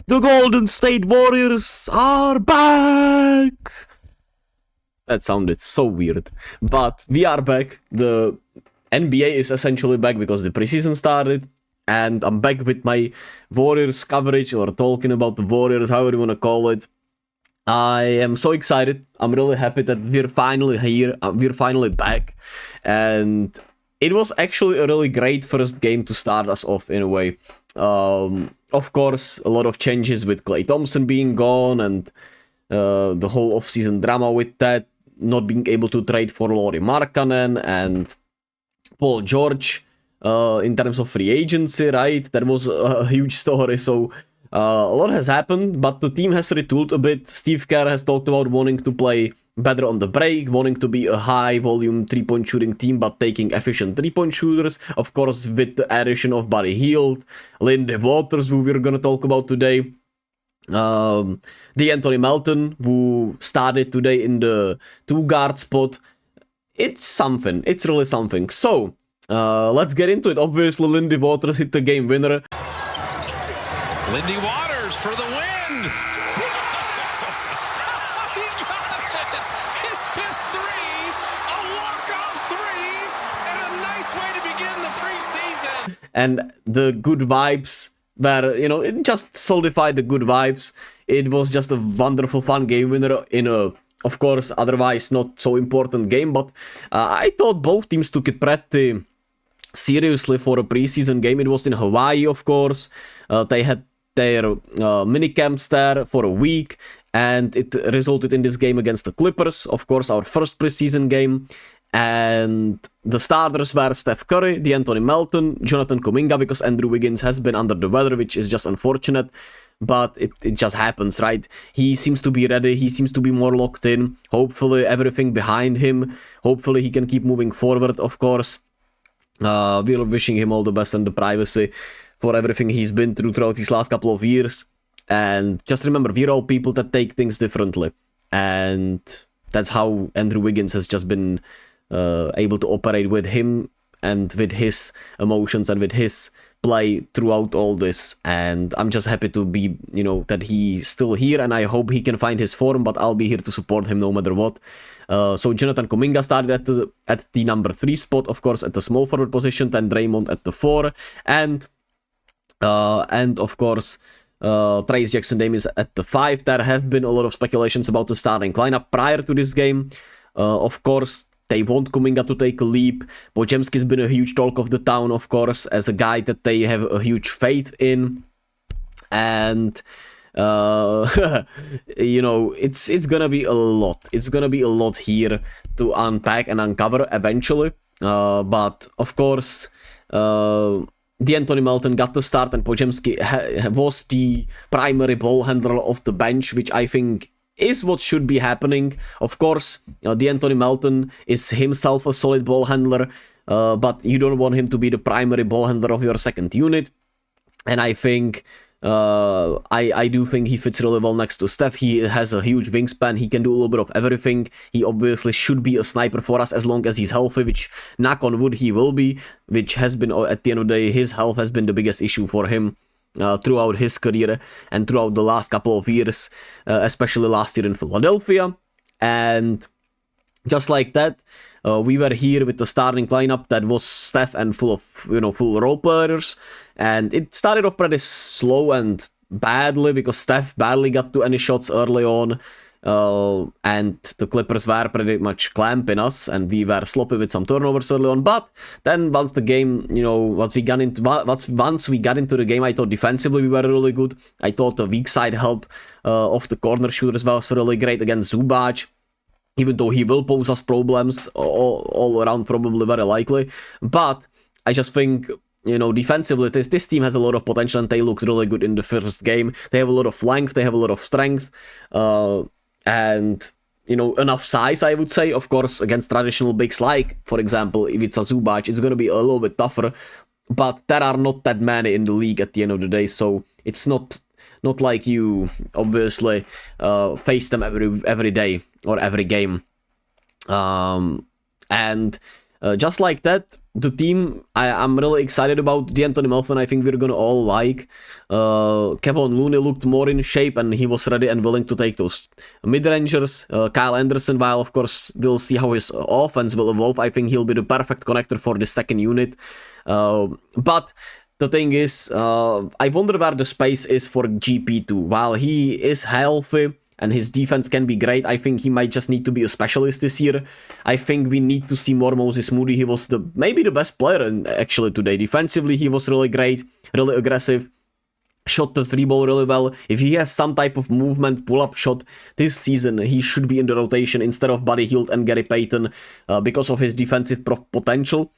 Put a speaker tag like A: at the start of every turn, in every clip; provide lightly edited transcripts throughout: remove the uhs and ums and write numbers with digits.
A: The Golden State Warriors are back! That sounded so weird. But we are back. The NBA is essentially back because the preseason started. And I'm back with my Warriors coverage, or talking about the Warriors, however you want to call it. I am so excited. I'm really happy that we're finally here. We're finally back. And it was actually a really great first game to start us off in a way. Of course, a lot of changes with Klay Thompson being gone and the whole offseason drama with that, not being able to trade for Lauri Markkanen and Paul George in terms of free agency, right? That was a huge story, so a lot has happened, but the team has retooled a bit. Steve Kerr has talked about wanting to play better on the break, wanting to be a high-volume three-point shooting team, but taking efficient three-point shooters. Of course, with the addition of Buddy Hield, Lindy Waters, who we're going to talk about today. DeAnthony Melton, who started today in the two-guard spot. It's something. It's really something. So, let's get into it. Obviously, Lindy Waters hit the game winner.
B: Lindy Waters for the win!
A: And the good vibes were, it just solidified the good vibes. It was just a wonderful, fun game winner in a, of course, otherwise not so important game. But I thought both teams took it pretty seriously for a preseason game. It was in Hawaii, of course. They had their mini camps there for a week. And it resulted in this game against the Clippers. Of course, our first preseason game. And the starters were Steph Curry, DeAnthony Melton, Jonathan Kuminga, because Andrew Wiggins has been under the weather, which is just unfortunate, but it just happens, right? He seems to be ready, he seems to be more locked in, hopefully everything behind him, hopefully he can keep moving forward, of course. We're wishing him all the best and the privacy for everything he's been through throughout these last couple of years, and just remember, we're all people that take things differently, and that's how Andrew Wiggins has just been able to operate with him and with his emotions and with his play throughout all this. And I'm just happy to be, that he's still here, and I hope he can find his form, but I'll be here to support him no matter what. So Jonathan Kuminga started at the number 3 spot, of course, at the small forward position, then Draymond at the 4, and of course, Trayce Jackson-Davis at the 5. There have been a lot of speculations about the starting lineup prior to this game. Of course, they want Kuminga to take a leap. Podziemski's been a huge talk of the town, of course, as a guy that they have a huge faith in. And, it's gonna be a lot. It's gonna be a lot here to unpack and uncover eventually. But, of course, DeAnthony Melton got the start, and Podziemski was the primary ball handler of the bench, which I think is what should be happening. Of course, DeAnthony Melton is himself a solid ball handler, but you don't want him to be the primary ball handler of your second unit. And I think, I do think he fits really well next to Steph. He has a huge wingspan. He can do a little bit of everything. He obviously should be a sniper for us as long as he's healthy, which, knock on wood, he will be, which has been, at the end of the day, his health has been the biggest issue for him throughout his career and throughout the last couple of years, especially last year in Philadelphia. And just like that, we were here with the starting lineup that was Steph and full of, full role players. And it started off pretty slow and badly because Steph barely got to any shots early on. And the Clippers were pretty much clamping us, and we were sloppy with some turnovers early on. But then once the game, once we got into the game, I thought defensively we were really good. I thought the weak side help of the corner shooters was really great against Zubac, even though he will pose us problems all around, probably very likely. But I just think, defensively, this team has a lot of potential, and they looked really good in the first game. They have a lot of length, they have a lot of strength, and, enough size, I would say. Of course, against traditional bigs, like, for example, if it's a Zubac, it's going to be a little bit tougher, but there are not that many in the league at the end of the day, so it's not like you, obviously, face them every day, or every game. And Just like that, the team, I'm really excited about DeAnthony Melton. I think we're gonna all like. Kevon Looney looked more in shape and he was ready and willing to take those mid-rangers. Kyle Anderson, while of course we'll see how his offense will evolve, I think he'll be the perfect connector for the second unit. But the thing is, I wonder where the space is for GP2. While he is healthy and his defense can be great, I think he might just need to be a specialist this year. I think we need to see more Moses Moody. He was maybe the best player actually today. Defensively, he was really great, really aggressive, shot the 3-ball really well. If he has some type of movement, pull-up shot this season, he should be in the rotation instead of Buddy Hield and Gary Payton because of his defensive potential.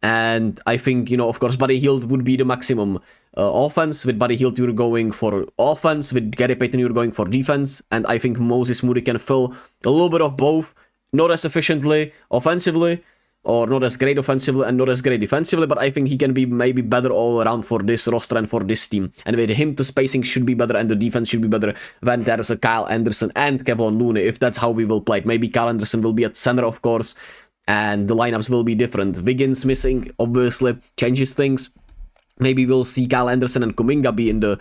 A: And I think, of course, Buddy Hield would be the maximum offense. With Buddy Hield, you're going for offense. With Gary Payton, you're going for defense. And I think Moses Moody can fill a little bit of both. Not as efficiently offensively, or not as great offensively and not as great defensively, but I think he can be maybe better all around for this roster and for this team. And with him, the spacing should be better and the defense should be better when there's a Kyle Anderson and Kevon Looney, if that's how we will play it. Maybe Kyle Anderson will be at center, of course, and the lineups will be different. Wiggins missing, obviously, changes things. Maybe we'll see Kyle Anderson and Kuminga be in the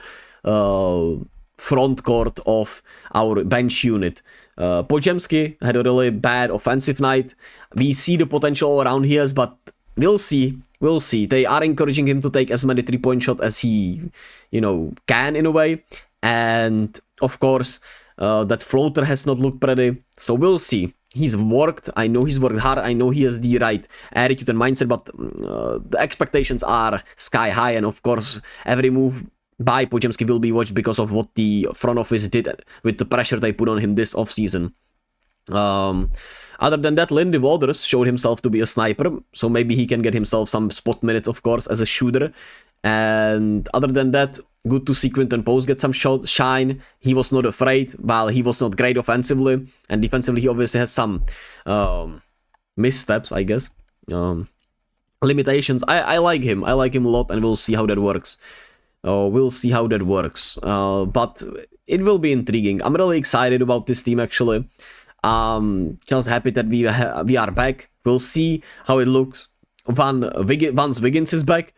A: front court of our bench unit. Podziemski had a really bad offensive night. We see the potential all around he has, but we'll see. We'll see. They are encouraging him to take as many 3-point shots as he, can in a way. And, of course, that floater has not looked pretty. So we'll see. He's worked. I know he's worked hard. I know he has the right attitude and mindset, but the expectations are sky high. And of course, every move by Podziemski will be watched because of what the front office did with the pressure they put on him this offseason. Other than that, Lindy Waters showed himself to be a sniper, so maybe he can get himself some spot minutes, of course, as a shooter. And other than that, good to see Quinton Post get some shine. He was not afraid, while he was not great offensively. And defensively, he obviously has some missteps, I guess. Limitations. I like him. I like him a lot, and we'll see how that works. But it will be intriguing. I'm really excited about this team, actually. Just happy that we are back. We'll see how it looks once Wiggins is back,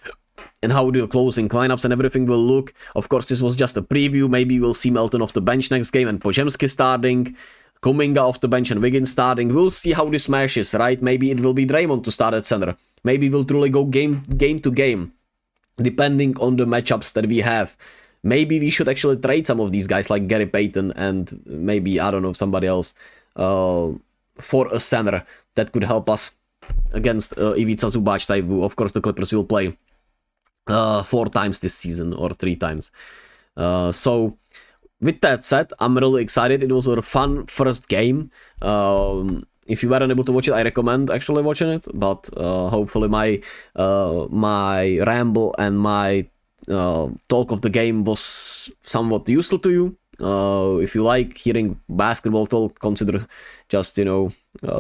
A: and how the closing lineups and everything will look. Of course, this was just a preview. Maybe we'll see Melton off the bench next game and Podziemski starting, Kuminga off the bench and Wiggins starting. We'll see how this matches, right? Maybe it will be Draymond to start at center. Maybe we'll truly go game to game, depending on the matchups that we have. Maybe we should actually trade some of these guys like Gary Payton and maybe, I don't know, somebody else for a center that could help us against Ivica Zubac type, who of course the Clippers will play 4 times this season or 3 times. So with that said, I'm really excited. It was a fun first game. If you weren't able to watch it, I recommend actually watching it. But hopefully my ramble and my talk of the game was somewhat useful to you. If you like hearing basketball talk, consider just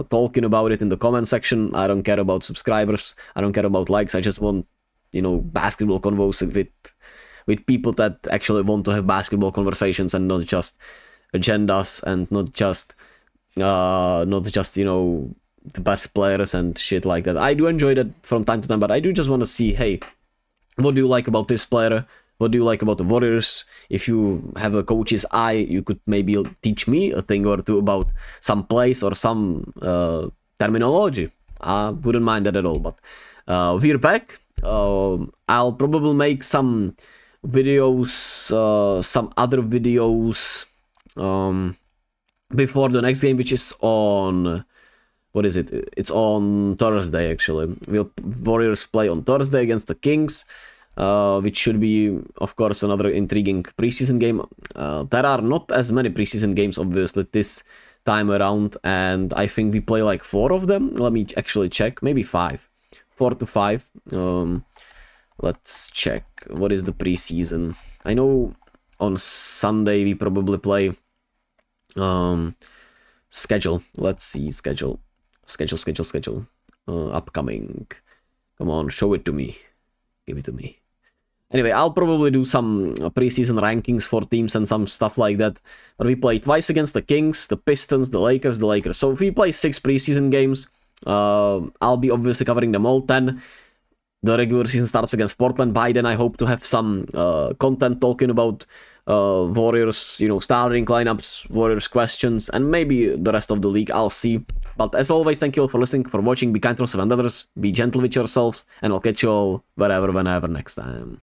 A: talking about it in the comment section. I don't care about subscribers. I don't care about likes. I just want basketball convos with people that actually want to have basketball conversations and not just agendas and not just the best players and shit like that. I do enjoy that from time to time, but I do just want to see, hey, what do you like about this player? What do you like about the Warriors? If you have a coach's eye, you could maybe teach me a thing or two about some plays or some terminology. I wouldn't mind that at all, but we're back. I'll probably make some videos, some other videos before the next game, which is on, what is it? It's on Thursday, actually. Warriors play on Thursday against the Kings, which should be, of course, another intriguing preseason game. There are not as many preseason games, obviously, this time around, and I think we play like 4 of them. Let me actually check, maybe 5. 4 to 5. Let's check. What is the preseason? I know on Sunday we probably play schedule. Let's see, schedule. Upcoming. Come on, show it to me. Give it to me. Anyway, I'll probably do some preseason rankings for teams and some stuff like that. But we play twice against the Kings, the Pistons, the Lakers. So if we play 6 preseason games, I'll be obviously covering them all 10. The regular season starts against Portland. By then, I hope to have some content talking about Warriors, you know, starting lineups, Warriors questions, and maybe the rest of the league. I'll see. But as always, thank you all for listening, for watching. Be kind to yourself and others. Be gentle with yourselves, and I'll catch you all wherever, whenever next time.